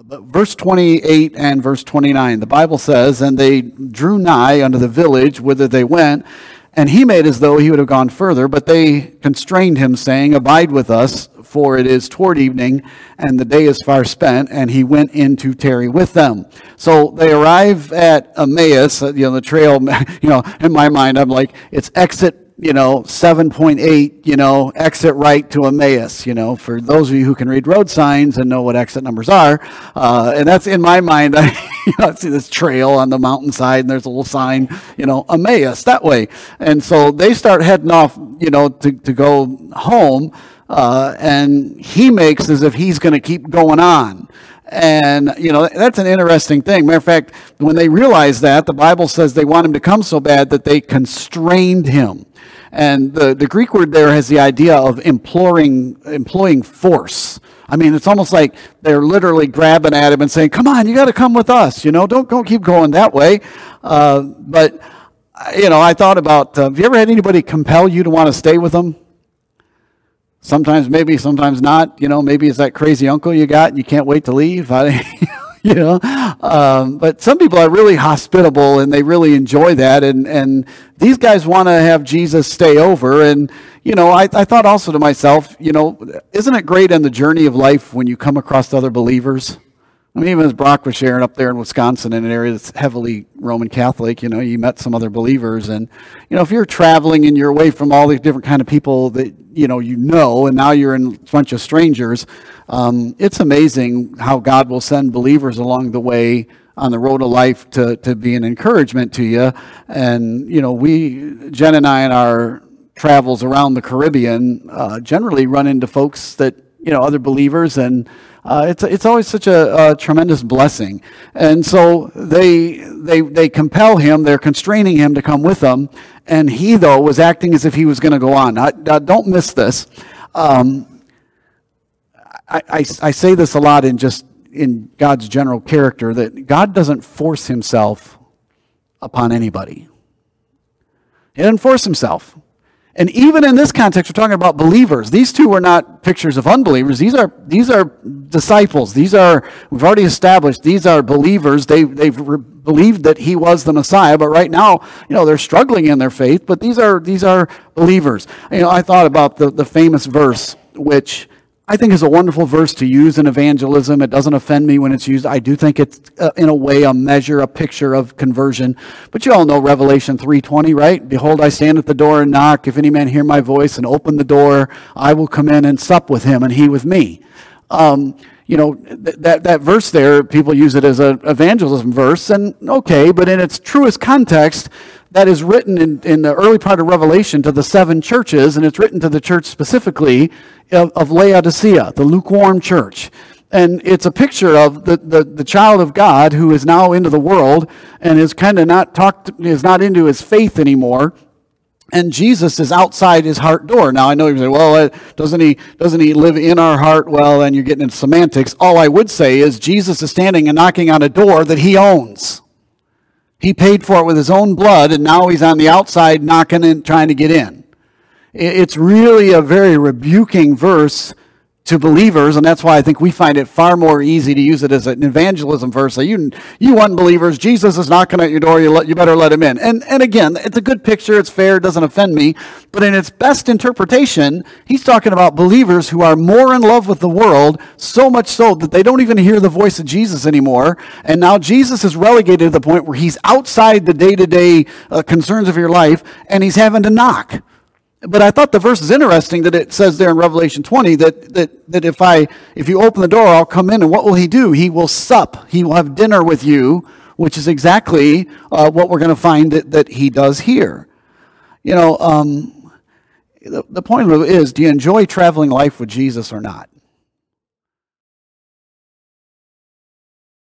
But verse 28 and verse 29, the Bible says, "And they drew nigh unto the village whither they went, and he made as though he would have gone further, but they constrained him, saying, Abide with us, for it is toward evening, and the day is far spent. And he went in to tarry with them." So they arrive at Emmaus, the trail, in my mind, I'm like, it's exit 7.8, exit right to Emmaus, for those of you who can read road signs and know what exit numbers are. And that's in my mind, I see this trail on the mountainside and there's a little sign, Emmaus, that way. And so they start heading off, to go home, and he makes as if he's going to keep going on. And, that's an interesting thing. Matter of fact, when they realize that, the Bible says they want him to come so bad that they constrained him. And the Greek word there has the idea of employing force. I mean, it's almost like they're literally grabbing at him and saying, "Come on, you got to come with us. Don't keep going that way." But I thought about, have you ever had anybody compel you to want to stay with them? Sometimes maybe, sometimes not. Maybe it's that crazy uncle you got and you can't wait to leave. But some people are really hospitable and they really enjoy that. And these guys want to have Jesus stay over. And, I thought also to myself, isn't it great in the journey of life when you come across other believers? I mean, even as Brock was sharing up there in Wisconsin, in an area that's heavily Roman Catholic, you met some other believers. And, if you're traveling and you're away from all these different kind of people that, and now you're in a bunch of strangers, it's amazing how God will send believers along the way on the road of life to be an encouragement to you. And, Jen and I in our travels around the Caribbean generally run into folks that, other believers, and it's always such a tremendous blessing. And so they compel him, they're constraining him to come with them, and he, though, was acting as if he was going to go on. Don't miss this. I say this a lot in God's general character, that God doesn't force himself upon anybody. He doesn't force himself. And even in this context, we're talking about believers. These two were not pictures of unbelievers. These are disciples. We've already established, these are believers. They've believed that he was the Messiah, but right now, they're struggling in their faith, but these are believers. I thought about the famous verse, which I think is a wonderful verse to use in evangelism. It doesn't offend me when it's used. I do think it's, in a way, a measure, a picture of conversion. But you all know Revelation 3:20, right? "Behold, I stand at the door and knock. If any man hear my voice and open the door, I will come in and sup with him and he with me." That verse there, people use it as an evangelism verse, and okay, but in its truest context, that is written in the early part of Revelation to the 7 churches, and it's written to the church specifically of Laodicea, the lukewarm church. And it's a picture of the child of God who is now into the world and is kind of is not into his faith anymore. And Jesus is outside his heart door. Now, I know you say, well, doesn't he live in our heart? Well, then you're getting into semantics. All I would say is Jesus is standing and knocking on a door that he owns. He paid for it with his own blood, and now he's on the outside knocking and trying to get in. It's really a very rebuking verse to believers, and that's why I think we find it far more easy to use it as an evangelism verse. So you unbelievers, Jesus is knocking at your door, you better let him in. And again, it's a good picture, it's fair, it doesn't offend me, but in its best interpretation, he's talking about believers who are more in love with the world, so much so that they don't even hear the voice of Jesus anymore, and now Jesus is relegated to the point where he's outside the day-to-day concerns of your life, and he's having to knock. But I thought the verse is interesting that it says there in Revelation 20 that if you open the door, I'll come in, and what will he do? He will sup. He will have dinner with you, which is exactly what we're going to find that he does here. The point of it is, do you enjoy traveling life with Jesus or not?